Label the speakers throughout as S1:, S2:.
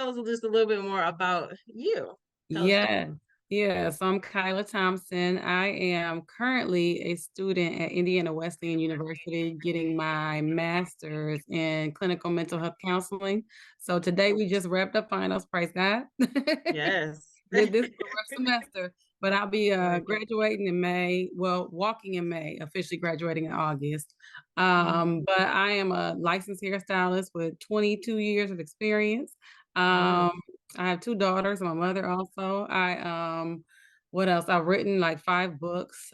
S1: tell us just a little bit more about you? Tell us.
S2: Yeah, yeah. So I'm Kyla Thompson. I am currently a student at Indiana Wesleyan University getting my master's in clinical mental health counseling. So today we just wrapped up finals, praise God.
S1: Yes.
S2: This is the rough semester, but I'll be
S1: Very good.
S2: graduating in May. Well, walking in May, officially graduating in August.
S1: Mhm.
S2: But I am a licensed hairstylist with 22 years of experience. Um,
S1: Wow.
S2: I have two daughters, my mother also. What else? I've written like 5 books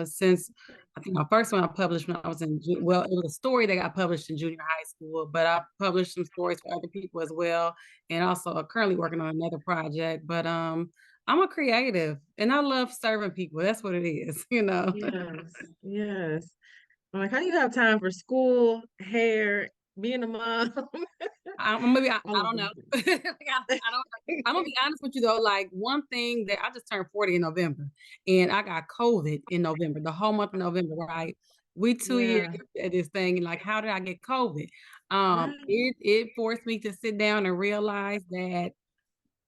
S2: since I think my first one I published when I was well, it was a story that got published in junior high school, but I published some stories for other people as well, and also currently working on another project. But I'm a creative and I love serving people. That's what it is, you know.
S1: Yes. Yes. I'm like, how do you have time for school, hair, being a mom?
S2: Maybe I
S1: All of
S2: don't know.
S1: them.
S2: Like, I don't. I'm gonna be honest with you though. Like one thing that I just turned 40 in November, and I got COVID in November, the whole month of November. Right, we 2 years
S1: Yeah.
S2: at this thing, and like, how did I get COVID?
S1: Right.
S2: It forced me to sit down and realize that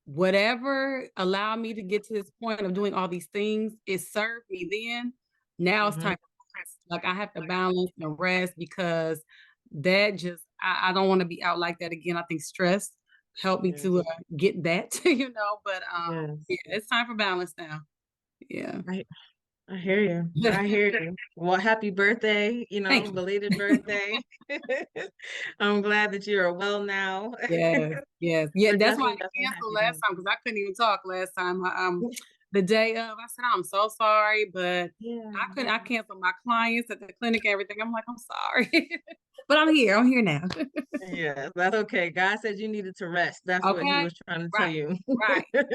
S2: whatever allowed me to get to this point of doing all these things, it served me then. Now it's
S1: Hmm.
S2: time for rest. Like I have to balance and rest because that just I don't want to be out like that again. I think stress helped me to
S1: Yes.
S2: get that, you know. But
S1: Yes.
S2: yeah, it's time for balance now. Yeah.
S1: I I hear you. I hear you. Well, happy birthday,
S2: Thank
S1: belated
S2: you.
S1: birthday. I'm glad that you are well now.
S2: Yes, yes, yeah.
S1: We're
S2: That's why
S1: definitely,
S2: I
S1: definitely
S2: canceled
S1: happy
S2: last
S1: to.
S2: time because I couldn't even talk last time. The day of, I said I'm so sorry, but
S1: Yeah.
S2: I couldn't. I canceled my clients at the clinic, and everything. I'm like, I'm sorry, but I'm here. I'm here now.
S1: Yeah, that's okay. God said you needed to rest. That's what he
S2: Okay,
S1: was trying to tell
S2: right,
S1: you.
S2: right, right.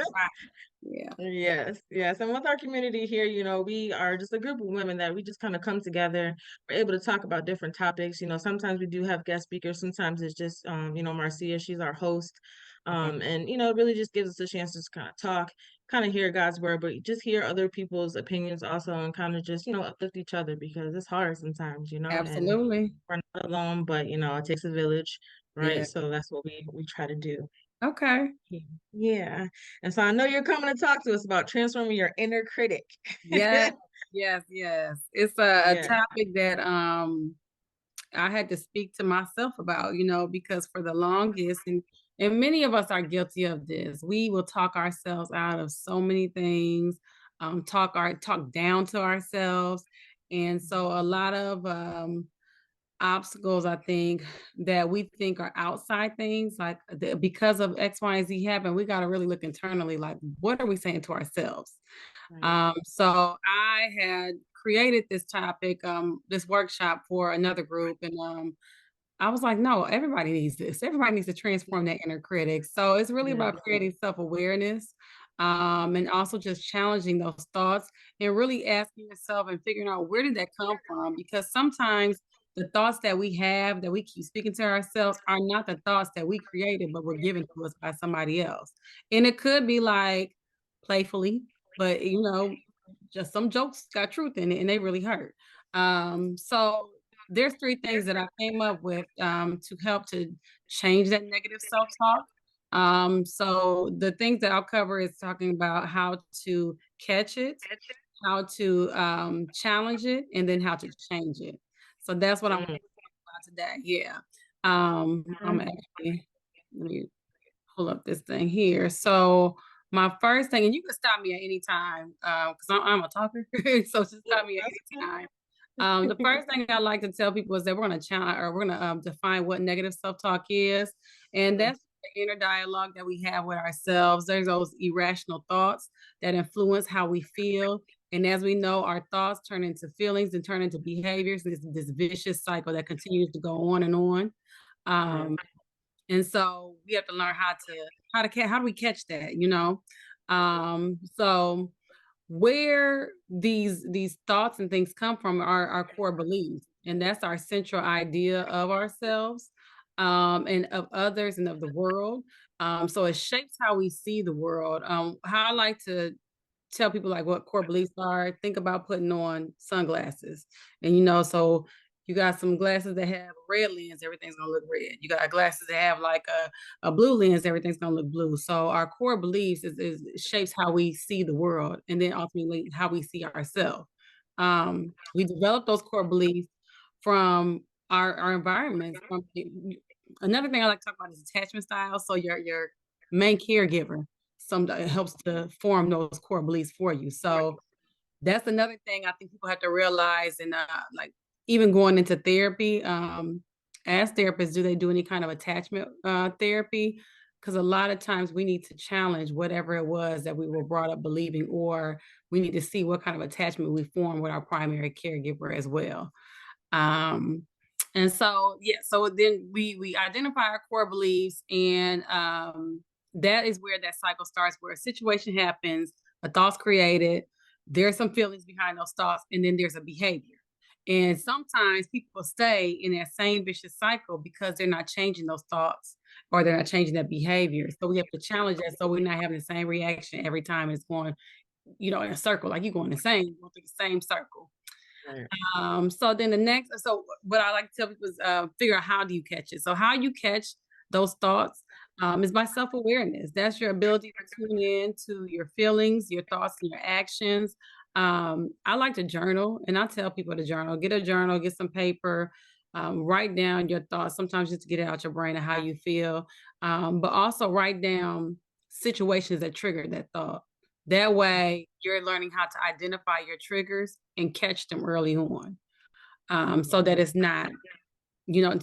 S2: Yeah,
S1: Yes, yes. And with our community here, we are just a group of women that we just kind of come together. We're able to talk about different topics. Sometimes we do have guest speakers. Sometimes it's just, Marcia, she's our host.
S2: okay,
S1: It really just gives us a chance to just kind of talk, kind of hear God's word, but just hear other people's opinions also and kind of just, uplift each other because it's hard sometimes, and
S2: absolutely.
S1: we're not alone, but, it takes a village, right?
S2: Yeah.
S1: So that's what we try to do.
S2: Okay.
S1: Yeah. Yeah. And so I know you're coming to talk to us about transforming your inner critic.
S2: Yes, yes, yes. It's a
S1: Yeah.
S2: topic that I had to speak to myself about, because for the longest, and many of us are guilty of this. We will talk ourselves out of so many things, talk down to ourselves, and so a lot of obstacles, I think, that we think are outside things, like because of X, Y, and Z happen. We got to really look internally, like what are we saying to ourselves?
S1: Right.
S2: So I had created this topic, this workshop for another group, and I was like, no, everybody needs this. Everybody needs to transform that inner critic. So it's really
S1: Yeah.
S2: about creating self-awareness, and also just challenging those thoughts and really asking yourself and figuring out where did that come from? Because sometimes the thoughts that we have that we keep speaking to ourselves are not the thoughts that we created, but were given to us by somebody else. And it could be like playfully, but just some jokes got truth in it and they really hurt. So there's 3 things that I came up with to help to change that negative self-talk. So the things that I'll cover is talking about how to catch it, how to challenge it, and then how to change it. So that's what I'm
S1: Mm.
S2: about today. Yeah. I'm
S1: Mhm.
S2: actually, let me pull up this thing here. So my first thing, and you can stop me at any time because I'm a talker, so just stop me at
S1: That's
S2: any time. The first thing I like to tell people is that we're going to challenge or we're going to define what negative self-talk is, and
S1: okay.
S2: that's the inner dialogue that we have with ourselves. There's those irrational thoughts that influence how we feel, and as we know, our thoughts turn into feelings and turn into behaviors. And it's this vicious cycle that continues to go on and on.
S1: Yeah.
S2: Um, and so we have to learn how do we catch that, so where these thoughts and things come from are our core beliefs, and that's our central idea of ourselves, and of others and of the world. So it shapes how we see the world. How I like to tell people like what core beliefs are, think about putting on sunglasses, and so You got some glasses that have a red lens, everything's gonna look red. You got glasses that have like a blue lens, everything's gonna look blue. So our core beliefs is shapes how we see the world and then ultimately how we see ourselves. We develop those core beliefs from our environments. Another thing I like to talk about is attachment style. So your main caregiver helps to form those core beliefs for you. So that's another thing I think people have to realize, and like even going into therapy, as therapists, do they do any kind of attachment therapy? Because a lot of times we need to challenge whatever it was that we were brought up believing, or we need to see what kind of attachment we form with our primary caregiver as well. Um, and so, yeah, so then we identify our core beliefs, and that is where that cycle starts, where a situation happens, a thought's created, there's some feelings behind those thoughts, and then there's a behavior. And sometimes people stay in that same vicious cycle because they're not changing those thoughts or they're not changing that behavior. So we have to challenge that so we're not having the same reaction every time it's going, in a circle, like you're going going through the same circle.
S1: Right.
S2: So what I like to tell people is figure out how do you catch it. So how you catch those thoughts is by self-awareness. That's your ability to tune in to your feelings, your thoughts, and your actions. I like to journal, and I tell people to journal. Get a journal, get some paper, write down your thoughts. Sometimes just to get it out your brain and how you feel, but also write down situations that triggered that thought. That way, you're learning how to identify your triggers and catch them early on, so that it's not, you know,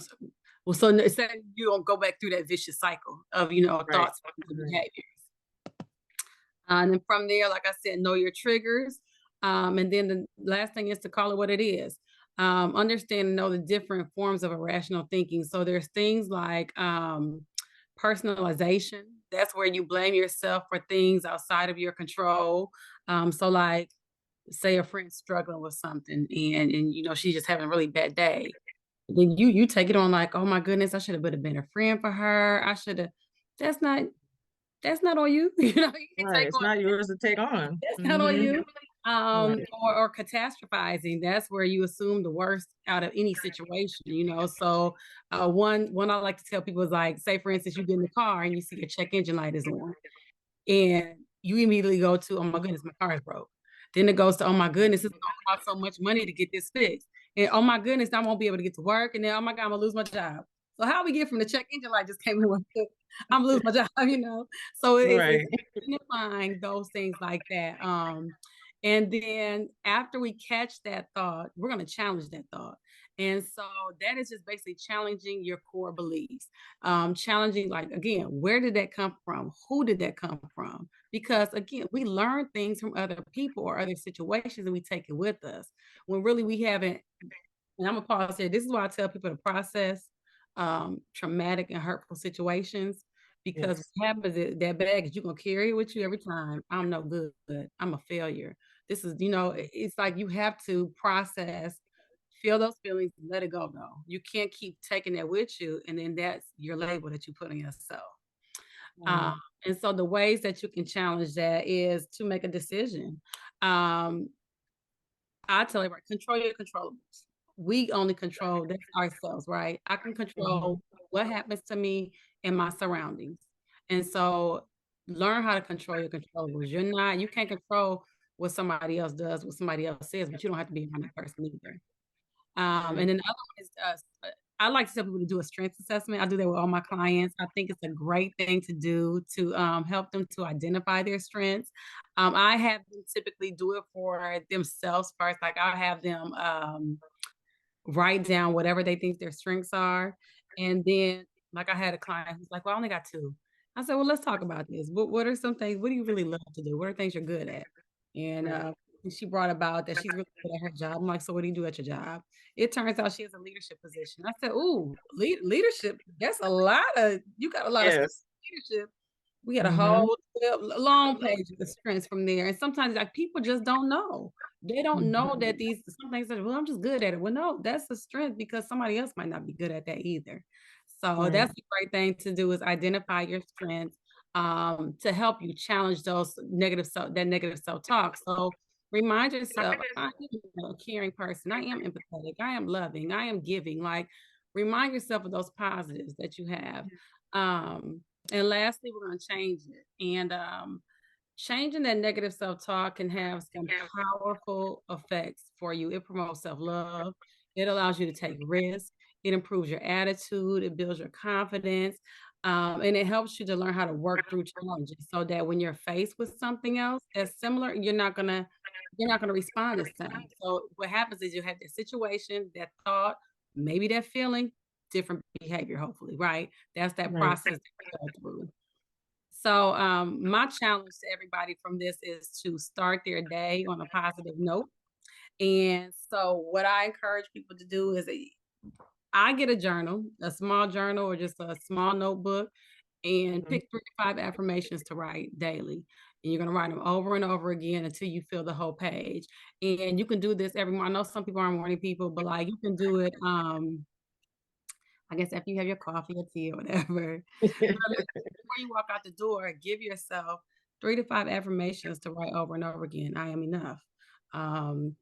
S2: so instead you don't go back through that vicious cycle of,
S1: Right.
S2: thoughts and behaviors. And then from there, like I said, know your triggers. And then the last thing is to call it what it is. Understand and know the different forms of irrational thinking. So there's things like personalization. That's where you blame yourself for things outside of your control. So like say a friend's struggling with something and she's just having a really bad day. Then you take it on like, oh my goodness, I should have been a friend for her. I should have. That's not that's not on you. You can
S1: Right.
S2: take
S1: It's
S2: on
S1: not yours to take on.
S2: that's not on you.
S1: Right.
S2: Or catastrophizing. That's where you assume the worst out of any situation. So one I like to tell people is like, say for instance, you get in the car and you see your check engine light is on, and you immediately go to, oh my goodness, my car is broke. Then it goes to, oh my goodness, it's gonna cost so much money to get this fixed. And oh my goodness, I won't be able to get to work. And then, oh my God, I'm gonna lose my job. So how we get from the check engine light just came in with I'm gonna lose my job. So it's
S1: Right.
S2: identifying those things like that. And then after we catch that thought, we're gonna challenge that thought. And so that is just basically challenging your core beliefs. Challenging, like, again, where did that come from? Who did that come from? Because again, we learn things from other people or other situations and we take it with us when really we haven't. And I'm gonna pause here. This is why I tell people to process traumatic and hurtful situations, because
S1: Yes.
S2: what happens is that baggage, you're gonna carry it with you every time. I'm no good. I'm a failure. This is, it's like you have to process, feel those feelings, and let it go though. You can't keep taking that with you, and then that's your label that you put on yourself. Um,
S1: Right.
S2: and so the ways that you can challenge that is to make a decision. Um, I tell everybody, control your controllables. We only control that's ourselves, right? I can
S1: Mhm.
S2: control what happens to me and my surroundings. And so learn how to control your controllables. You can't control what somebody else does, what somebody else says, but you don't have to be around that person either.
S1: Right.
S2: And then the other one is I like to tell people to do a strengths assessment. I do that with all my clients. I think it's a great thing to do to help them to identify their strengths. I have them typically do it for themselves first. Like I'll have them write down whatever they think their strengths are. And then, like I had a client who's like, well, I only got two. I said, well, let's talk about this. What are some things, what do you really love to do? What are things you're good at? And
S1: Right.
S2: she brought about that she's really good at her job. I'm like, so what do you do at your job? It turns out she has a leadership position. I said, ooh, leadership, that's you got a lot of
S1: Yes.
S2: leadership. We had a
S1: Mhm.
S2: whole long page of strengths from there. And sometimes like people just don't know. They don't
S1: Mhm.
S2: know that these some things that, well, I'm just good at it. Well, no, that's a strength because somebody else might not be good at that either. So
S1: Right.
S2: that's a great thing to do is identify your strengths to help you challenge that negative self-talk. So Remind yourself, I am a caring person. I am empathetic. I am loving. I am giving. Like, remind yourself of those positives that you have. Um, and lastly, we're going to change it. And changing that negative self talk can have some powerful effects for you. It promotes self love, it allows you to take risks, it improves your attitude, it builds your confidence. And it helps you to learn how to work through challenges so that when you're faced with something else that's similar, you're not gonna respond the same. So what happens is you have that situation, that thought, maybe that feeling, different behavior, hopefully, right? That's that
S1: Right.
S2: process that you go through. So, my challenge to everybody from this is to start their day on a positive note. And so, what I encourage people to do is I get a journal, a small journal or just a small notebook, and
S1: Mhm.
S2: pick 3 to 5 affirmations to write daily. And you're going to write them over and over again until you fill the whole page. And you can do this every morning. I know some people aren't morning people, but like you can do it. I guess after you have your coffee or tea or whatever. But before you walk out the door, give yourself 3 to 5 affirmations to write over and over again. I am enough. Um,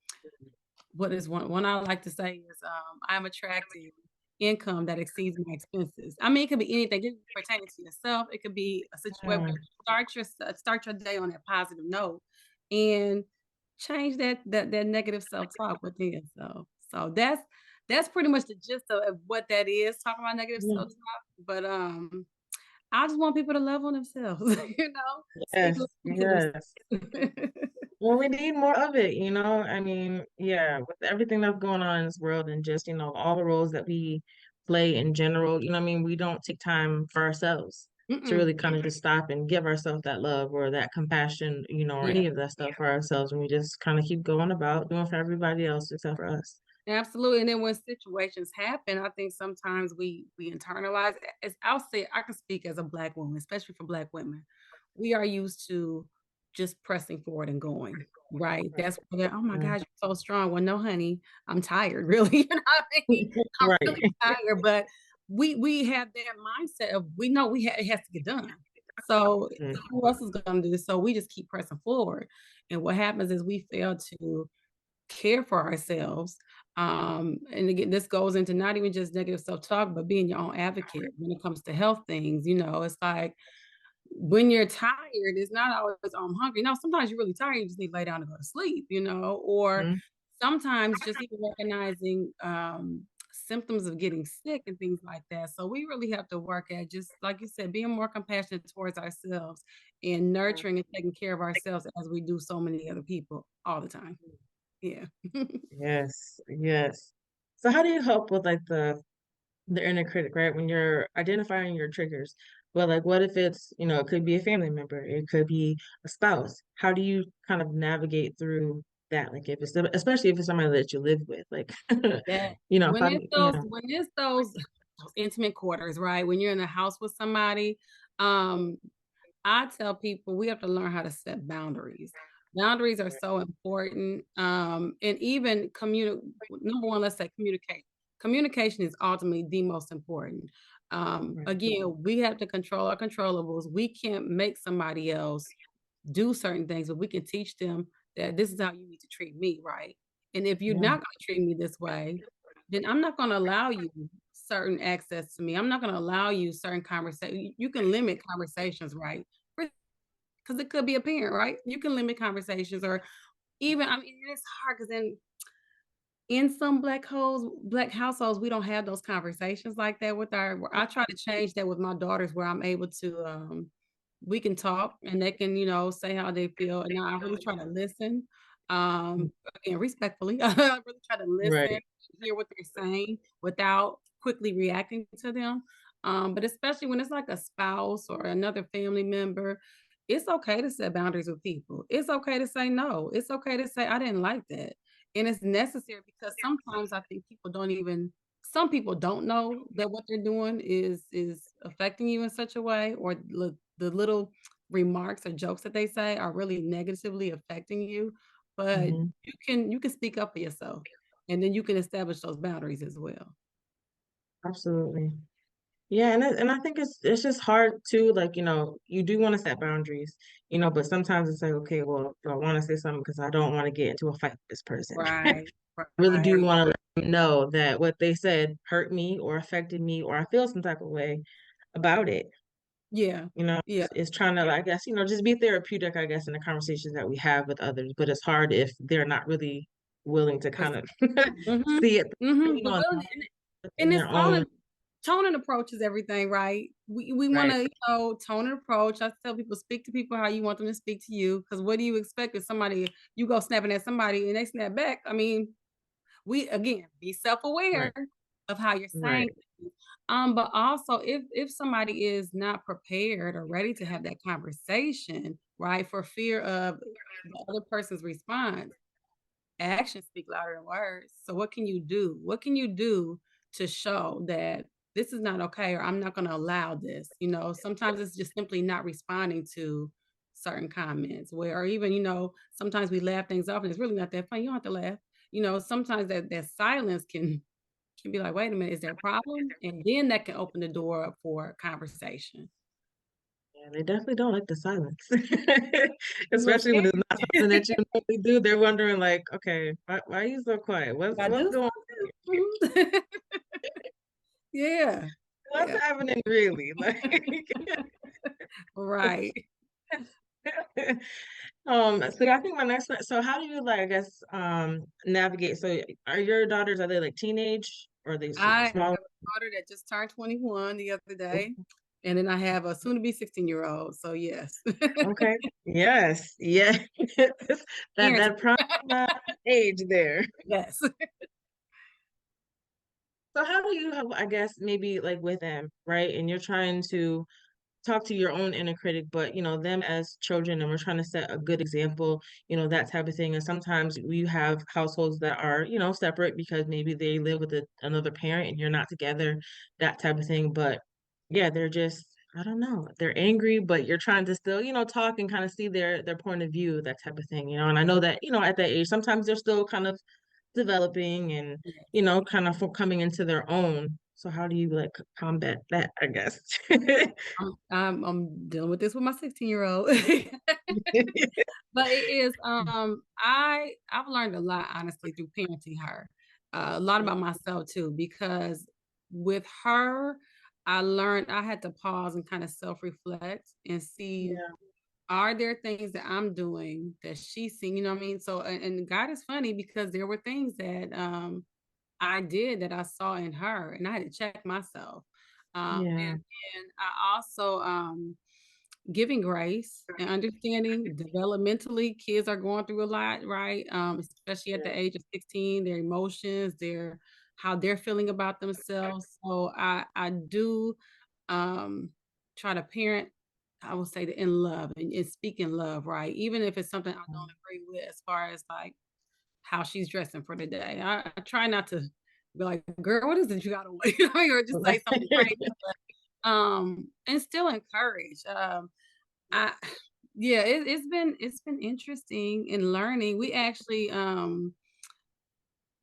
S2: what is one I like to say is, I'm attracting income that exceeds my expenses. I mean, it could be anything, it could be pertaining to yourself. It could be a situation.
S1: Yeah.
S2: Start your day on that positive note and change that negative self-talk within yourself. So that's pretty much the gist of what that is, talking about negative
S1: Yeah.
S2: self-talk. But I just want people to love on themselves, speak
S1: Yes.
S2: life into
S1: Yes.
S2: themselves.
S1: Well, we need more of it, you know? I mean, yeah, with everything that's going on in this world and just, all the roles that we play in general, what I mean? We don't take time for ourselves to
S2: Mm-mm.
S1: really kind of just stop and give ourselves that love or that compassion, or
S2: Yeah.
S1: any of that stuff for ourselves. And we just kind of keep going about doing for everybody else except for us.
S2: Absolutely, and then when situations happen, I think sometimes we internalize as I'll say I can speak as a Black woman, especially for Black women. We are used to just pressing forward and going, right? That's where they're, "Oh my
S1: Yeah.
S2: gosh, you're so strong." Well, no, honey, I'm tired, really, you know what I mean? I'm
S1: Right.
S2: really tired, but we have that mindset of we know it has to get done. So,
S1: Mm.
S2: who else is gonna do this? So we just keep pressing forward, and what happens is we fail to care for ourselves. And again, this goes into not even just negative self-talk, but being your own advocate when it comes to health things. It's like when you're tired, it's not always, oh, I'm hungry. No, sometimes you're really tired, you just need to lay down and go to sleep, or
S1: Mhm.
S2: sometimes just even recognizing symptoms of getting sick and things like that. So we really have to work at, just like you said, being more compassionate towards ourselves and nurturing and taking care of ourselves as we do so many other people all the time. Yeah.
S1: Yes, yes. So how do you help with like the inner critic, right? When you're identifying your triggers. Well, like what if it could be a family member, it could be a spouse. How do you kind of navigate through that? Like if it's especially if it's somebody that you live with, like
S2: That
S1: how
S2: when
S1: do
S2: it's
S1: you,
S2: those intimate quarters, right? When you're in a house with somebody, um, I tell people we have to learn how to set boundaries. Boundaries are so important. And even number one, let's say communicate. Communication is ultimately the most important.
S1: right,
S2: Again, we have to control our controllables. We can't make somebody else do certain things, but we can teach them that this is how you need to treat me, right? And if you're
S1: yeah,
S2: not going to treat me this way, then I'm not going to allow you certain access to me. I'm not going to allow you certain conversation. You can limit conversations, right? Because it could be a parent, right? You can limit conversations, or even, I mean, it's hard because in some black households, we don't have those conversations like that with I try to change that with my daughters where I'm able to, we can talk and they can, say how they feel. And I really try to listen, again, respectfully. I really try to listen,
S1: right.
S2: hear what they're saying without quickly reacting to them. But especially when it's like a spouse or another family member, it's okay to set boundaries with people. It's okay to say no. It's okay to say, I didn't like that. And it's necessary because sometimes I think some people don't know that what they're doing is affecting you in such a way, or the little remarks or jokes that they say are really negatively affecting you. But
S1: Hmm.
S2: you can speak up for yourself, and then you can establish those boundaries as well.
S1: Absolutely. Yeah, and I think it's just hard too. Like, you do want to set boundaries, but sometimes it's like, okay, well, do I want to say something because I don't want to get into a fight with this person. I
S2: Right.
S1: really do
S2: Right.
S1: want to let them know that what they said hurt me or affected me, or I feel some type of way about it.
S2: Yeah. Yeah.
S1: It's trying to, I guess, just be therapeutic, I guess, in the conversations that we have with others. But it's hard if they're not really willing to kind of
S2: Mm-hmm.
S1: see it,
S2: Mm-hmm.
S1: you know,
S2: And
S1: in
S2: it's
S1: their own
S2: tone and approach is everything, right? We want
S1: right,
S2: to, tone and approach. I tell people, speak to people how you want them to speak to you. Because what do you expect if somebody you go snapping at somebody and they snap back? I mean, we again be self-aware
S1: right,
S2: of how you're saying
S1: right,
S2: things. But also if somebody is not prepared or ready to have that conversation, right, for fear of the other person's response, actions speak louder than words. So what can you do? What can you do to show that this is not okay or I'm not going to allow this? Sometimes it's just simply not responding to certain comments where or even, sometimes we laugh things off and it's really not that funny. You don't have to laugh. Sometimes that silence can be like, wait a minute, is there a problem? And then that can open the door up for conversation.
S1: yeah, they definitely don't like the silence.
S2: You little
S1: Especially when it's not something
S2: scared.
S1: that you normally do. They're wondering like, okay, why are you so quiet?
S2: I
S1: What's
S2: do
S1: going
S2: something. Mhm. Yeah.
S1: what's
S2: Yeah.
S1: happening really? Like
S2: Right.
S1: so I think my next one, so how do you like, I guess, navigate? So are your daughters, are they like teenage or are they
S2: I have
S1: small?
S2: a daughter that just turned 21 the other day, and then I have a soon to be 16-year-old, so yes.
S1: Okay. Yes. Yeah. That
S2: Parenting.
S1: that prime age there.
S2: Yes.
S1: So how do you have, I guess, maybe like with them, right? And you're trying to talk to your own inner critic, but them as children, and we're trying to set a good example, that type of thing. And sometimes we have households that are, separate because maybe they live with another parent and you're not together, that type of thing. But yeah, they're just, I don't know, they're angry, but you're trying to still, talk and kind of see their point of view, that type of thing. And I know that, at that age, sometimes they're still kind of developing and, kind of coming into their own. So how do you like combat that, I guess?
S2: I'm dealing with this with my 16-year-old. But it is, I've learned a lot, honestly, through parenting her. A lot about myself too, because with her, I learned I had to pause and kind of self-reflect and see,
S1: Yeah,
S2: are there things that I'm doing that she's seeing? You know what I mean? So, and God is funny because there were things that I did that I saw in her, and I had to check myself.
S1: yeah,
S2: And I also giving grace and understanding developmentally kids are going through a lot, right? Especially at
S1: yeah,
S2: the age of 16, their emotions, their how they're feeling about themselves. So I do um try to parent, I would say, in love and speak in love, right? Even if it's something I don't agree with as far as like how she's dressing for the day. I try not to be like, girl, what is it you got on? You know what I mean? Or just say something crazy. And still encourage. I yeah, it's been interesting in learning. We actually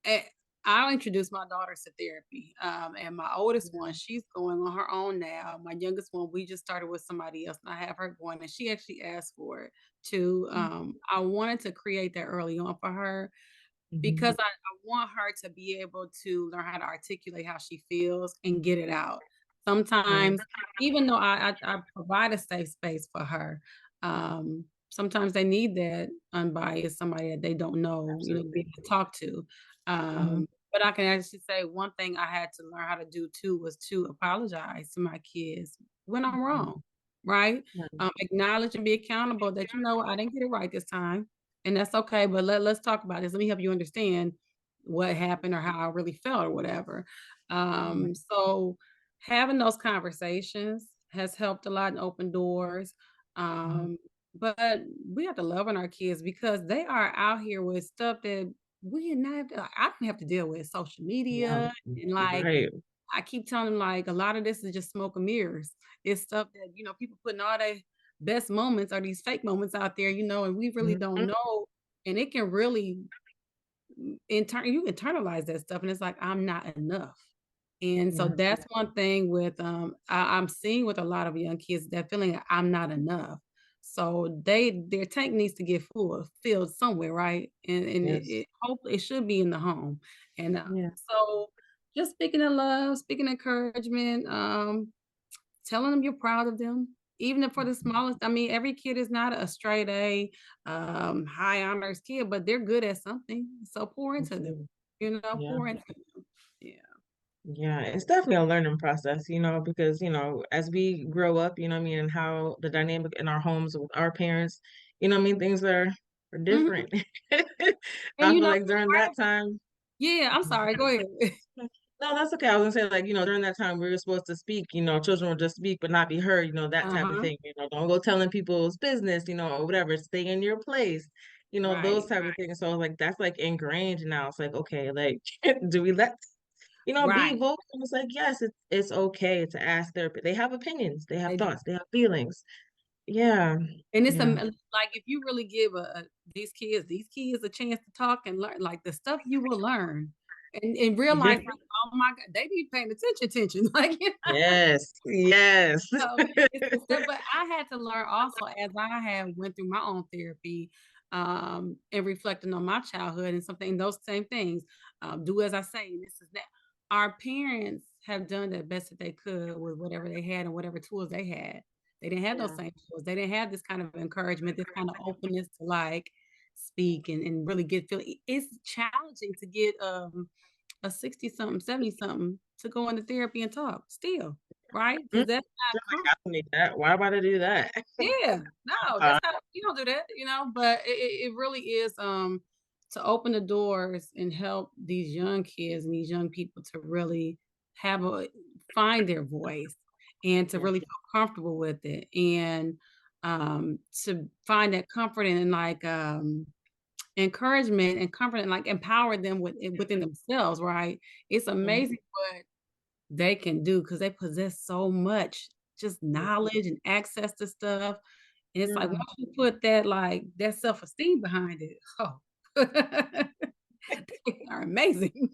S2: eh, I'll introduce my daughters to therapy. And my oldest one, she's going on her own now. My youngest one, we just started with somebody else, and I have her going, and she actually asked for it too. I wanted to create that early on for her
S1: Mhm.
S2: because I want her to be able to learn how to articulate how she feels and get it out.
S1: Right.
S2: Sometimes, even though I provide a safe space for her, sometimes they need that unbiased somebody that they don't know, to be
S1: Absolutely.
S2: able to talk to.
S1: Mhm.
S2: But I can actually say one thing I had to learn how to do too was to apologize to my kids when I'm
S1: Mhm.
S2: wrong, right?
S1: Right.
S2: Acknowledge and be accountable that I didn't get it right this time and that's okay, but let's talk about this. Let me help you understand what happened or how I really felt or whatever.
S1: Right.
S2: So having those conversations has helped a lot and opened doors.
S1: Mhm.
S2: Um, but we have to love on our kids because they are out here with stuff that we did not have to, I didn't have to deal with social
S1: Yeah.
S2: media and like
S1: Right.
S2: I keep telling them like a lot of this is just smoke and mirrors. It's stuff that, people putting all their best moments or these fake moments out there, and we really don't
S1: Mhm.
S2: know. And it can really you internalize that stuff and it's like, I'm not enough. And so
S1: Yeah.
S2: that's one thing with I'm seeing with a lot of young kids, that feeling that I'm not enough. So their tank needs to get filled somewhere, right? And
S1: Yes.
S2: it hopefully it should be in the home. And
S1: Yeah.
S2: so just speaking of love, speaking of encouragement, telling them you're proud of them, even if for the smallest. I mean, every kid is not a straight A, high honors kid, but they're good at something. So pour into them,
S1: Absolutely. Yeah.
S2: pour into them. Yeah.
S1: Yeah, it's definitely a learning process, because, as we grow up, what I mean, and how the dynamic in our homes with our parents, what I mean, things are
S2: Mhm.
S1: different.
S2: And
S1: I feel like during that time,
S2: yeah, I'm sorry, go ahead.
S1: no, that's okay. I was gonna say, like, during that time we were supposed to speak, children would just speak but not be heard, that type of
S2: Uh-huh.
S1: thing. Don't go telling people's business, or whatever, stay in your place, those
S2: Right,
S1: type of things. So like that's like ingrained now. It's like, okay, like do we let be
S2: right.
S1: vocal? And it's like, yes, it's okay to ask their they have opinions, they have
S2: They do.
S1: thoughts, they have feelings. Yeah.
S2: And it's
S1: Yeah.
S2: like if you really give these kids a chance to talk and learn, like the stuff you will learn and
S1: Yeah.
S2: realize, like, oh my God, they be paying attention. Like,
S1: Yes. Yes.
S2: so it's the stuff, but I had to learn also as I have went through my own therapy, and reflecting on my childhood and something, those same things. Do as I say, and this is that. Our parents have done the best that they could with whatever they had and whatever tools they had. They didn't have those
S1: Yeah.
S2: same tools. They didn't have this kind of encouragement, this kind of openness to like speak and really get feel. It's challenging to get a 60 something, 70 something to go into therapy and talk still, right?
S1: Mm,
S2: Because that's not
S1: You're like,
S2: comfortable.
S1: I don't need that. Why am I to do that?
S2: Yeah, no,
S1: Uh,
S2: that's not, you don't do that, but it really is to open the doors and help these young kids and these young people to really have a find their voice and to
S1: yeah.
S2: really feel comfortable with it and to find that comfort and like encouragement and comfort and like empower them within themselves, right? It's
S1: Mhm.
S2: amazing what they can do because they possess so much just
S1: Yeah.
S2: knowledge and access to stuff. And it's like
S1: Yeah.
S2: once you put that like that self-esteem behind it, oh, they are amazing,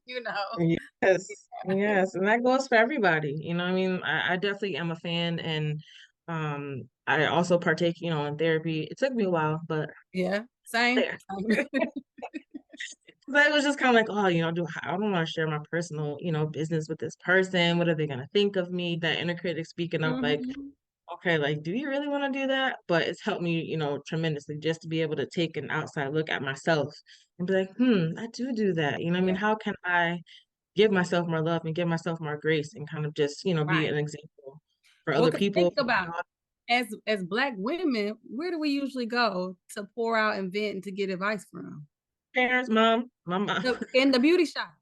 S1: Yes, yes, and that goes for everybody. I mean, I definitely am a fan, and I also partake, in therapy. It took me a while, but
S2: Yeah, same.
S1: there. 'Cause I was just kind of like, oh, I don't want to share my personal, business with this person. What are they gonna think of me? That inner critic speaking up, like,
S2: Mhm.
S1: okay, like, do you really want to do that? But it's helped me, tremendously just to be able to take an outside look at myself and be like, I do that. I mean,
S2: Yeah,
S1: how can I give myself more love and give myself more grace and kind of just, be
S2: right.
S1: an example for
S2: Well,
S1: other
S2: because think
S1: people,
S2: about it. As Black women, where do we usually go to pour out and vent and to get advice from?
S1: parents, mom, my mom.
S2: In the beauty shop.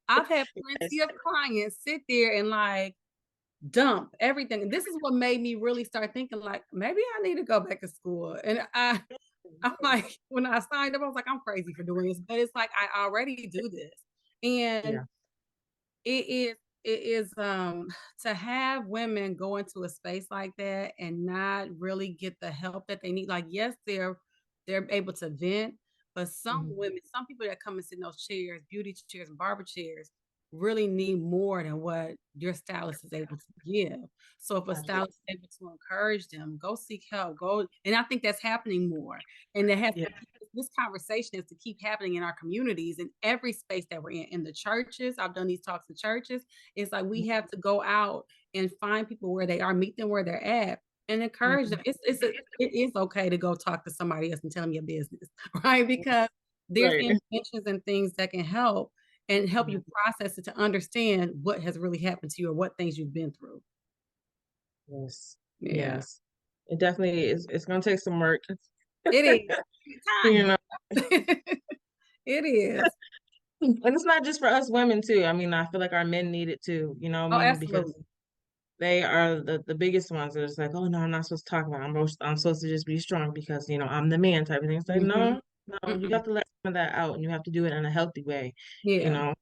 S2: I've had plenty
S1: Yes.
S2: of clients sit there and like dump everything. And this is what made me really start thinking like maybe I need to go back to school. And I'm like, when I signed up, I was like, I'm crazy for doing this. But it's like I already do this. And
S1: Yeah.
S2: it is to have women go into a space like that and not really get the help that they need. Like, yes, they're able to vent, but some
S1: Mhm.
S2: women, some people that come and sit in those chairs, beauty chairs and barber chairs, really need more than what your stylist is able to give. So if a
S1: Absolutely.
S2: stylist is able to encourage them, go seek help, go, and I think that's happening more. And it has
S1: Yeah.
S2: to this conversation is to keep happening in our communities in every space that we're in the churches. I've done these talks in churches. It's like we have to go out and find people where they are, meet them where they're at, and encourage them.
S1: Mhm.
S2: It is okay to go talk to somebody else and tell them your business, right? Because there's
S1: Right.
S2: interventions and things that can help and help
S1: Yeah.
S2: you process it to understand what has really happened to you or what things you've been through.
S1: Yes.
S2: Yeah,
S1: Yes. It definitely is. It's gonna take some work.
S2: it is.
S1: You know,
S2: It is.
S1: and it's not just for us women too. I mean, I feel like our men need it too. You know what I
S2: Oh,
S1: mean? Because
S2: absolutely.
S1: they are the biggest ones. That it's like, oh no, I'm not supposed to talk about it. I'm supposed to just be strong because I'm the man type of thing. It's like,
S2: Mhm.
S1: no, no, you
S2: Mm-mm.
S1: have to let some of that out, and you have to do it in a healthy way. You
S2: Yeah.
S1: know,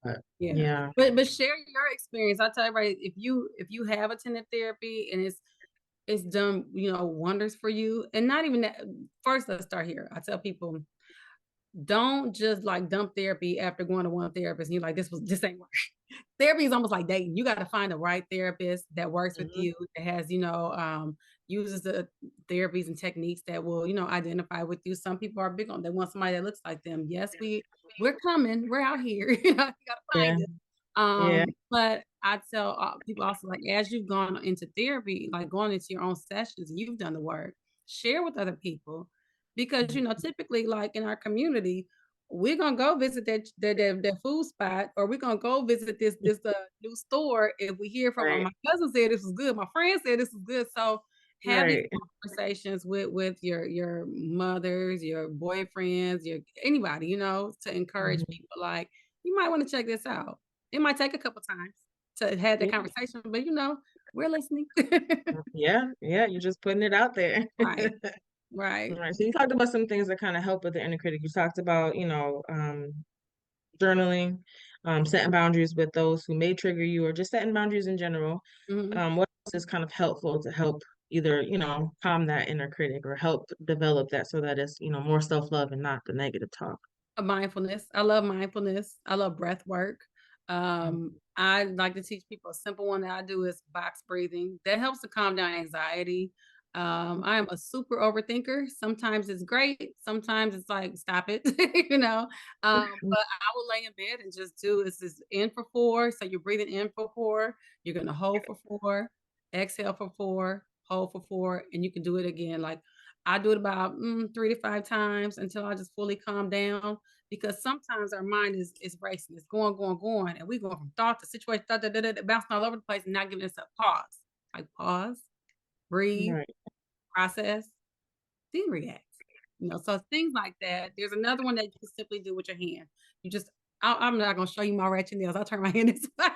S1: but
S2: Yeah.
S1: yeah,
S2: But share your experience. I tell everybody if you have attended therapy and it's done, wonders for you. And not even that first, let's start here. I tell people don't just like dump therapy after going to one therapist and you're like, this ain't work. Therapy is almost like dating. You got to find the right therapist that works with
S1: Mhm.
S2: you, that has, uses the therapies and techniques that will, identify with you. Some people are big on, they want somebody that looks like them. Yes, we're coming, we're out here. You got to
S1: Yeah,
S2: find it.
S1: yeah,
S2: But I tell people also, like, as you've gone into therapy, like going into your own sessions and you've done the work, share with other people because,
S1: mhm,
S2: typically, like in our community, we're gonna go visit that food spot, or we're gonna go visit this new store if we hear from, oh,
S1: right,
S2: my cousin said this was good, my friend said this was good. So have these
S1: right.
S2: conversations with your mothers, your boyfriends, your anybody, to encourage
S1: Mhm.
S2: people like, you might want to check this out. It might take a couple times to have that
S1: Yeah,
S2: conversation, but we're listening.
S1: yeah, yeah, you're just putting it out there.
S2: Right, right.
S1: Right. So you talked about some things that kind of help with the inner critic. You talked about, journaling, setting boundaries with those who may trigger you, or just setting boundaries in general.
S2: Mhm.
S1: What else is kind of helpful to help either, calm that inner critic or help develop that so that it's, more self-love and not the negative talk?
S2: Mindfulness. I love mindfulness. I love breath work.
S1: Mhm.
S2: I like to teach people a simple one that I do is box breathing. That helps to calm down anxiety. I am a super overthinker. Sometimes it's great. Sometimes it's like, stop it, but I will lay in bed and just do this is in for 4. So you're breathing in for 4. You're going to hold for 4, exhale for 4, hold for 4, and you can do it again. Like I do it about 3 to 5 times until I just fully calm down because sometimes our mind is racing, it's going, going, going, and we go from thought to situation, bouncing all over the place and not giving us a pause. Like pause, breathe,
S1: Right.
S2: process, then react. So things like that. There's another one that you can simply do with your hand. You just, I'm not gonna show you my ratchet nails. I'll turn my hand this way.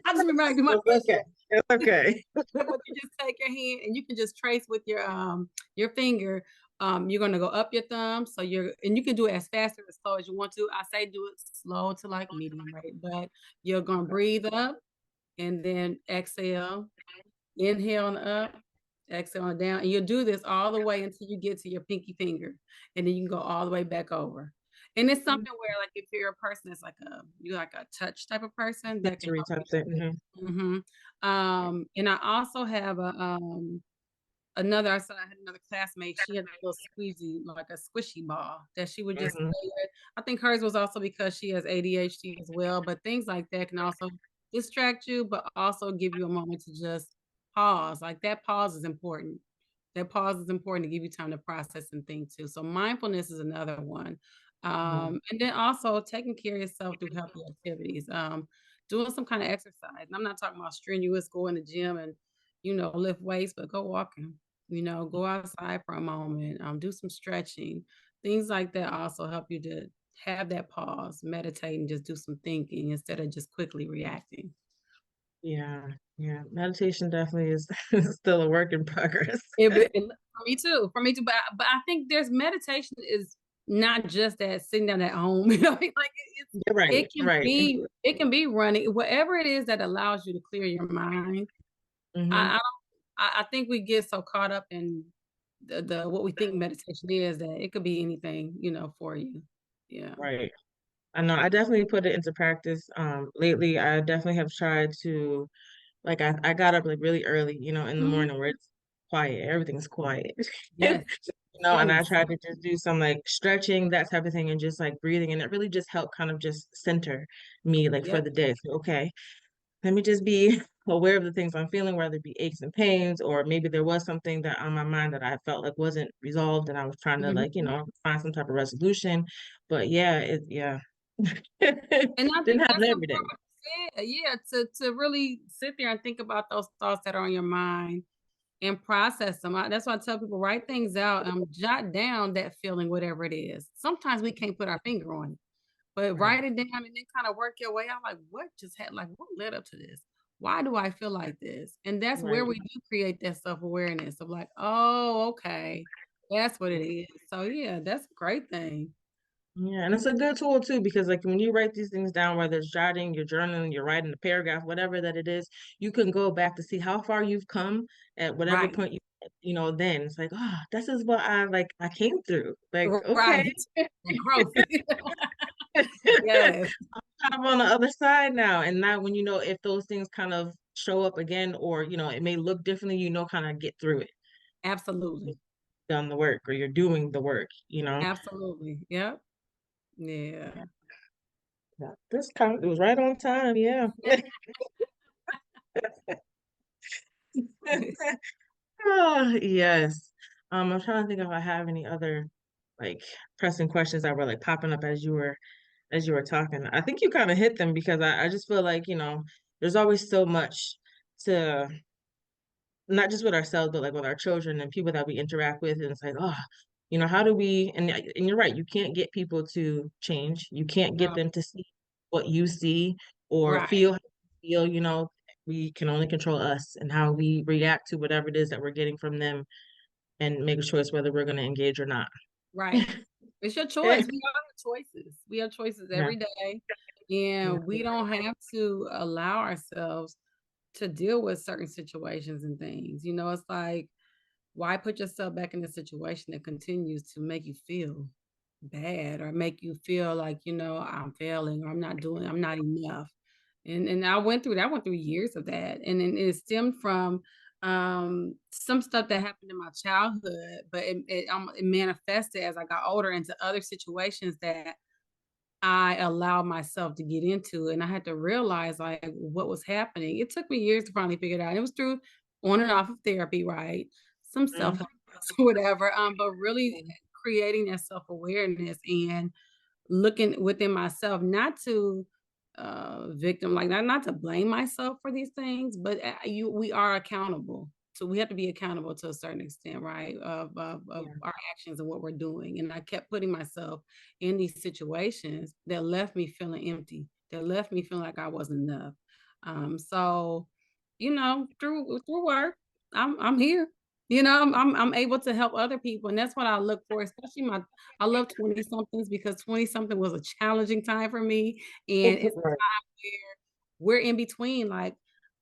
S2: I just remember I do my
S1: It's okay. It's okay.
S2: but you just take your hand and you can just trace with your finger. You're gonna go up your thumb, so you can do it as fast or as slow as you want to. I say do it slow to like medium rate, but you're gonna breathe up and then exhale, inhale and up, exhale and down, and you'll do this all the way until you get to your pinky finger, and then you can go all the way back over. And it's something where, like, if you're a person that's like you're like a touch type of person, that can
S1: Sensory
S2: help
S1: type
S2: you
S1: thing.
S2: do it. Mhm. And I also have I said I had another classmate, she had a little squeezy, like a squishy ball that she would just
S1: Mhm.
S2: play with. I think hers was also because she has ADHD as well, but things like that can also distract you, but also give you a moment to just pause. Like that pause is important. That pause is important to give you time to process and think too. So mindfulness is another one.
S1: Mhm.
S2: And then also taking care of yourself through healthy activities. Doing some kind of exercise. And I'm not talking about strenuous, go in the gym and, lift weights, but go walking. Go outside for a moment, do some stretching. Things like that also help you to have that pause, meditate, and just do some thinking instead of just quickly reacting.
S1: Yeah, yeah. Meditation definitely is still a work in progress.
S2: For me too, but I think there's meditation is not just that sitting down at home, like
S1: You're right, right.
S2: it can be running, whatever it is that allows you to clear your mind. I
S1: Hmm.
S2: I don't I think we get so caught up in the what we think meditation is that it could be anything, for you. Yeah.
S1: Right. I know I definitely put it into practice. Lately I definitely have tried to like I got up like really early, in the
S2: Mhm.
S1: morning where it's quiet, everything's quiet.
S2: Yes.
S1: And I
S2: Stillness.
S1: tried to just do some like stretching, that type of thing, and just like breathing, and it really just helped kind of just center me like for
S2: Yep.
S1: the day. So, okay, let me just be aware of the things I'm feeling, whether it be aches and pains, or maybe there was something that on my mind that I felt like wasn't resolved and I was trying to
S2: Mhm.
S1: like, find some type of resolution. But yeah, yeah.
S2: And I
S1: Didn't
S2: think
S1: happen
S2: that's
S1: every day.
S2: important what you said. Yeah, to really sit there and think about those thoughts that are on your mind and process them. That's why I tell people, write things out, jot down that feeling, whatever it is. Sometimes we can't put our finger on it, but
S1: Right,
S2: write it down and then kind of work your way out. Like, what just had, like, what led up to this? Why do I feel like this? And that's where
S1: right.
S2: we do create that self awareness of like, oh, okay, that's what it is. So yeah, that's a great thing.
S1: Yeah, and it's a good tool too because like when you write these things down, whether it's jotting, you're journaling, you're writing a paragraph, whatever that it is, you can go back to see how far you've come at whatever
S2: Right.
S1: point you then it's like, oh, this is what I came through. Like, okay,
S2: Right. And growth. Yes,
S1: kind of on the other side now. And now when if those things kind of show up again, or it may look differently, kind of get through it.
S2: absolutely.
S1: Done the work, or you're doing the work.
S2: Absolutely. Yep. Yeah.
S1: Yeah. Yeah. This kind it was right on time, yeah. Oh, yes. I'm trying to think if I have any other like pressing questions that were like popping up as you were talking. I think you kind of hit them because I just feel like, there's always so much to not just with ourselves, but like with our children and people that we interact with. And it's like, oh, how do we and you're right, you can't get people to change. You can't get
S2: No.
S1: them to see what you see or
S2: Right.
S1: feel how you feel. We can only control us and how we react to whatever it is that we're getting from them and make a choice whether we're going to engage or not.
S2: Right. It's your choice. We all have choices. We have choices
S1: Yeah,
S2: every day,
S1: yeah,
S2: and we don't have to allow ourselves to deal with certain situations and things. It's like, why put yourself back in a situation that continues to make you feel bad or make you feel like, I'm failing or I'm not enough. And I went through years of that. And then it stemmed from some stuff that happened in my childhood, but it manifested as I got older into other situations that I allowed myself to get into, and I had to realize, like, what was happening. It took me years to finally figure it out. It was through on and off of therapy, right? Some
S1: mhm,
S2: self-help books or whatever, but really creating that self-awareness and looking within myself, not to victim like not to blame myself for these things, but you we are accountable. So we have to be accountable to a certain extent, right? Of
S1: yeah,
S2: our actions and what we're doing. And I kept putting myself in these situations that left me feeling empty, that left me feeling like I wasn't enough. So, through work, I'm here. I'm able to help other people, and that's what I look for, especially I love 20 somethings because 20 something was a challenging time for me, and it's
S1: right.
S2: where we're in between, like,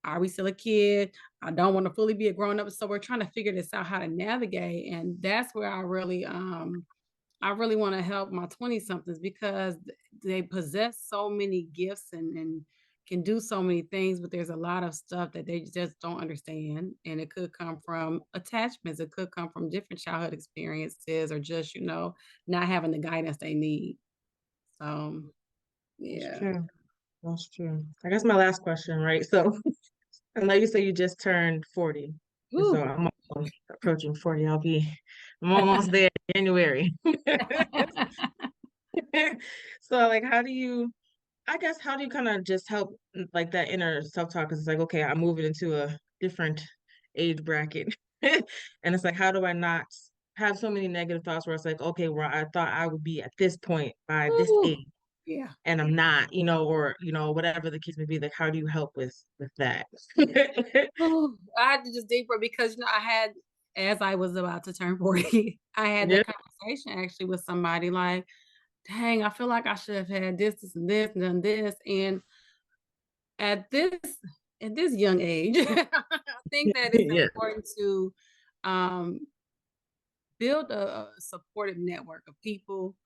S2: are we still a kid? I don't want to fully be a grown up, so we're trying to figure this out how to navigate, and that's where I really want to help my 20 somethings because they possess so many gifts and can do so many things, but there's a lot of stuff that they just don't understand. And it could come from attachments, it could come from different childhood experiences, or just, not having the guidance they need. So,
S1: That's
S2: yeah.
S1: true. That's true. I guess my last question, right? So, I know you say you just turned 40. And so
S2: Ooh.
S1: I'm almost approaching 40. I'm almost there in January. So, like, how do you kind of just help like that inner self-talk? Because it's like, okay, I'm moving into a different age bracket. And it's like, how do I not have so many negative thoughts where it's like, okay, where I thought I would be at this point by this
S2: Ooh.
S1: age
S2: Yeah.
S1: and I'm not, or whatever the case may be. Like, how do you help with that?
S2: Ooh, I had to just deeper because, I had as I was about to turn 40, I had
S1: Yeah.
S2: that conversation actually with somebody like, "Dang, I feel like I should have had this, and done this." And at this at this young age, I think that it's
S1: Yeah.
S2: important to, um, build a supportive network of people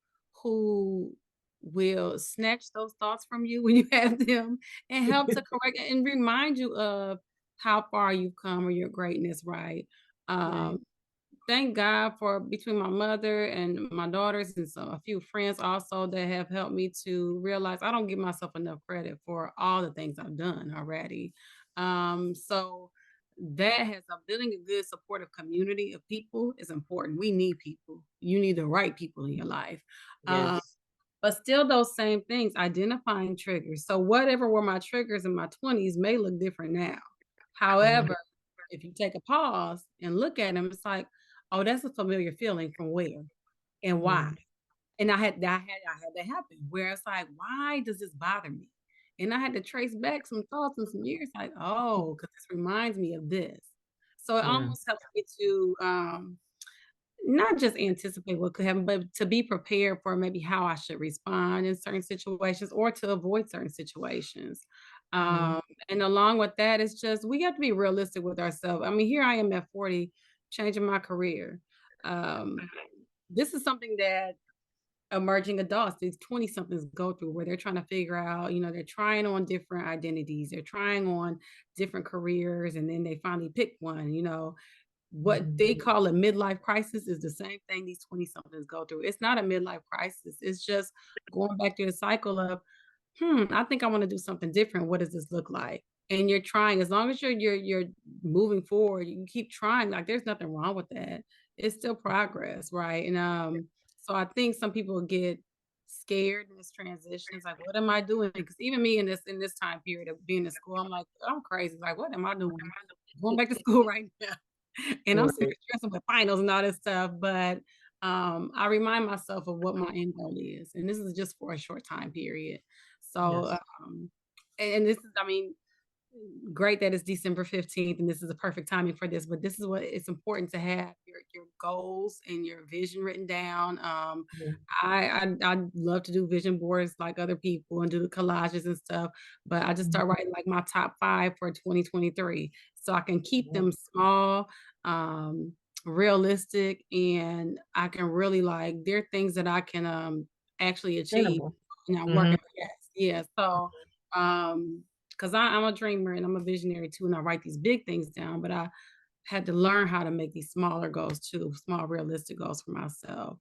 S2: who will snatch those thoughts from you when you have them and help to correct and remind you of how far you've come or your greatness, right?
S1: Right.
S2: Um, Thank God for between my mother and my daughters and a few friends also that have helped me to realize I don't give myself enough credit for all the things I've done already. So that has building a good supportive community of people is important. We need people. You need the right people in your life. Um,
S1: Yes.
S2: but still those same things, identifying triggers. So whatever were my triggers in my 20s may look different now.
S1: Mhm.
S2: However, if you take a pause and look at them, it's like, oh, that's a familiar feeling from where and why.
S1: Yeah.
S2: And I had that happen where it's like, why does this bother me? And I had to trace back some thoughts and some years, like, oh, because this reminds me of this. So it
S1: Yeah.
S2: almost helps me to not just anticipate what could happen, but to be prepared for maybe how I should respond in certain situations or to avoid certain situations.
S1: Mhm.
S2: And along with that, it's just we have to be realistic with ourselves. I mean, here I am at 40, changing my career. Um, this is something that emerging adults, these 20 somethings go through where they're trying to figure out, they're trying on different identities, they're trying on different careers, and then they finally pick one. What
S1: Mhm.
S2: they call a midlife crisis is the same thing these 20 somethings go through. It's not a midlife crisis. It's just going back to the cycle of, I think I want to do something different. What does this look like? And you're trying, as long as you're moving forward, you can keep trying. Like there's nothing wrong with that. It's still progress, right? And so I think some people get scared in this transition. It's like, what am I doing? Because even me in this time period of being in school, I'm like, I'm crazy. Like, what am I doing? Going back to school right now. And I'm sitting
S1: Right.
S2: here stressing with finals and all this stuff. But I remind myself of what my end goal is. And this is just for a short time period. So
S1: Yes.
S2: and this is, I mean, great that it's December 15th and this is a perfect timing for this, but this is what it's important to have your goals and your vision written down.
S1: Mhm.
S2: I love to do vision boards like other people and do the collages and stuff, but I just start writing like my top 5 for 2023 so I can keep
S1: Mhm.
S2: them small, um, realistic, and I can really like they're things that I can actually achieve.
S1: Sustainable.
S2: And I'm
S1: Mhm.
S2: working, yes, yeah. So because I'm a dreamer and I'm a visionary too, and I write these big things down, but I had to learn how to make these smaller goals too, small realistic goals for myself.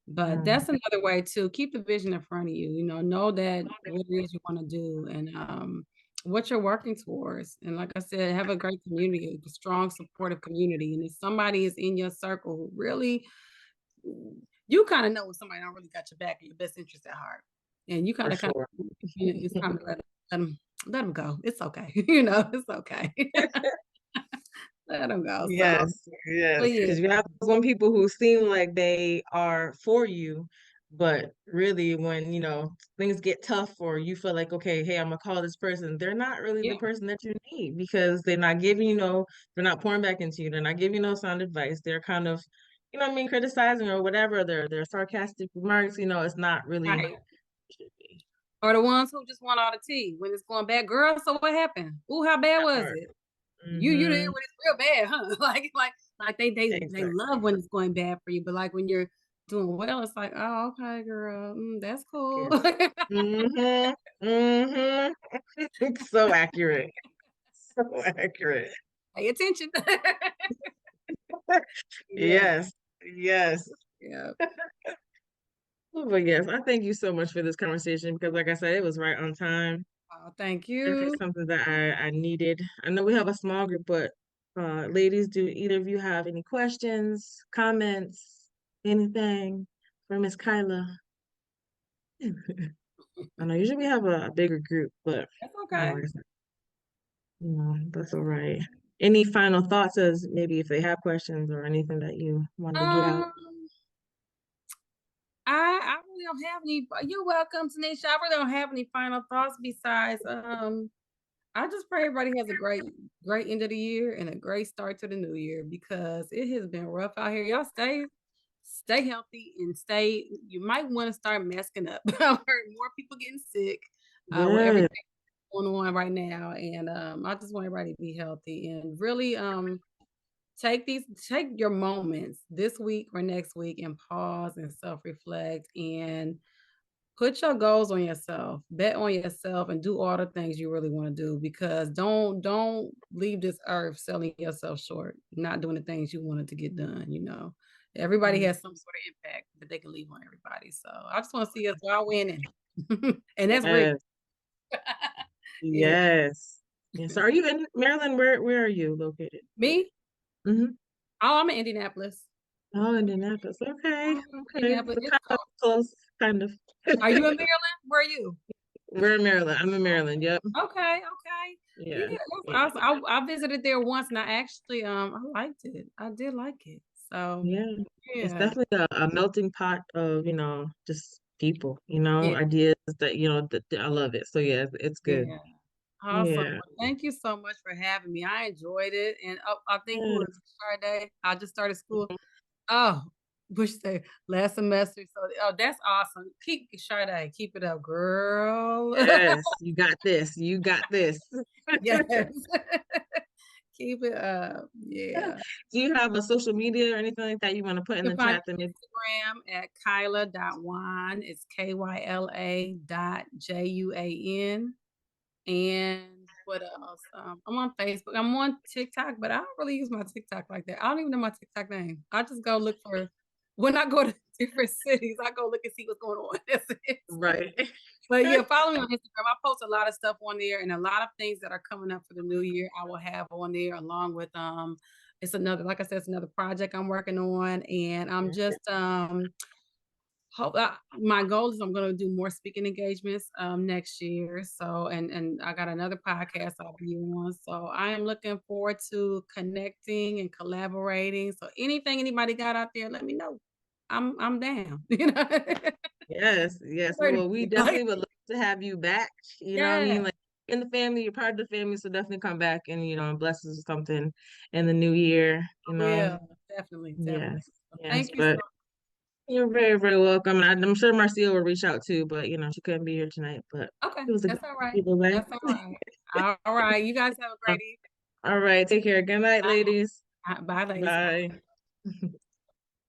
S2: But
S1: Yeah.
S2: that's another way to keep the vision in front of you, know that what it is you want to do and what you're working towards. And like I said, have a great community, a strong, supportive community. And if somebody is in your circle who really, you kind of know when somebody don't really got your back and your best interest at heart. And you
S1: For
S2: kind of,
S1: sure.
S2: it's time to let them go. It's okay. It's okay. Let them go. So,
S1: Yes, yes,
S2: but yeah,
S1: because you have some people who seem like they are for you, but really when, things get tough or you feel like, okay, hey, I'm gonna call this person, they're not really
S2: yeah,
S1: the person that you need because they're not giving you no, they're not pouring back into you, they're not giving you no sound advice. They're kind of, what I mean, criticizing or whatever, they're sarcastic remarks, it's not really
S2: right.
S1: should be.
S2: Or the ones who just want all the tea when it's going bad. Girl, so what happened? Ooh, how bad
S1: That
S2: was
S1: part.
S2: it? You there
S1: Mm-hmm.
S2: when it's real bad, huh? Like they
S1: Exactly.
S2: love when it's going bad for you, but like when you're doing well, it's like, oh, okay, girl, that's cool.
S1: Yes. Mm-hmm. Mm-hmm. So accurate. So accurate.
S2: Pay attention. Yeah,
S1: Yes. Yes.
S2: yeah.
S1: But yes, I thank you so much for this conversation because like I said, it was right on time.
S2: Oh, thank
S1: Definitely
S2: you.
S1: something that I needed. I know we have a small group, but ladies, do either of you have any questions, comments, anything for Miss Kyla? I know usually we have a bigger group, but
S2: That's
S1: you know,
S2: okay.
S1: like I said, that's all right. Any final thoughts as maybe if they have questions or anything that you wanted to get out?
S2: Um, I really don't have any. You're welcome, Tanisha. I really don't have any final thoughts besides I just pray everybody has a great end of the year and a great start to the new year because it has been rough out here. Y'all stay healthy and stay. You might want to start masking up. I've heard more people getting sick with
S1: Yes.
S2: everything going on right now, and I just want everybody to be healthy and really take your moments this week or next week and pause and self reflect and put your goals on yourself, bet on yourself, and do all the things you really want to do because don't leave this earth selling yourself short, not doing the things you wanted to get done. Everybody
S1: Mm.
S2: has some sort of impact that they can leave on everybody. So I just want to see us all winning. And that's real.
S1: Yes.
S2: Yeah.
S1: Yes. Yes. So are you in Maryland? Where are you located?
S2: Me?
S1: Mm-hmm.
S2: Oh, I'm in Indianapolis.
S1: Oh, Indianapolis. Okay. Okay.
S2: Indianapolis.
S1: So
S2: It's
S1: kind of
S2: cold.
S1: close, kind of.
S2: Are you in Maryland? Where are you?
S1: We're in Maryland. I'm in Maryland. Yep.
S2: Okay, okay.
S1: Yeah.
S2: Yeah,
S1: Yeah.
S2: that's awesome. I visited there once and I actually I liked it. I did like it. So
S1: Yeah. It's
S2: yeah.
S1: definitely a melting pot of, just people,
S2: Yeah.
S1: ideas that, that I love it. So yeah, it's good.
S2: Yeah. Awesome.
S1: Yeah.
S2: Well, thank you so much for having me. I enjoyed it. And I think who is
S1: Yes.
S2: Friday? I just started school. Oh, Bush say last semester. So that's awesome. Keep Sade, keep it up, girl.
S1: Yes. You got this. You got this.
S2: Yes. Keep it up. Yeah.
S1: Do you have a social media or anything like that you want to put in
S2: You
S1: the
S2: can find
S1: chat that maybe?
S2: Instagram at Kyla.Juan. It's Kyla.Juan. And what else? I'm on Facebook. I'm on TikTok, but I don't really use my TikTok like that. I don't even know my TikTok name. I just go look for when I go to different cities, I go look and see what's going on. That's it.
S1: Right.
S2: But yeah, follow me on Instagram. I post a lot of stuff on there and a lot of things that are coming up for the new year. I will have on there along with it's another, like I said, it's another project I'm working on, and I'm just my goal is I'm going to do more speaking engagements next year. So and I got another podcast I'll be on. So I am looking forward to connecting and collaborating. So anything anybody got out there, let me know. I'm down. You know.
S1: Yes, yes.
S2: Wait a
S1: Well, we
S2: minute,
S1: definitely
S2: like,
S1: would love to have you back. You know what I
S2: yeah,
S1: mean? Like in the family, you're part of the family, so definitely come back and and bless us with something in the new year.
S2: I will definitely, definitely.
S1: Yes,
S2: So
S1: yes.
S2: thank you
S1: But
S2: so.
S1: you're very, very welcome. And I'm sure Marcia will reach out too, but she couldn't be here tonight. But
S2: Okay,
S1: it was a good
S2: that's all right.
S1: either way.
S2: That's all right. All right. You guys have a great evening.
S1: All right, take care. Good night, ladies.
S2: Bye, ladies.
S1: Bye.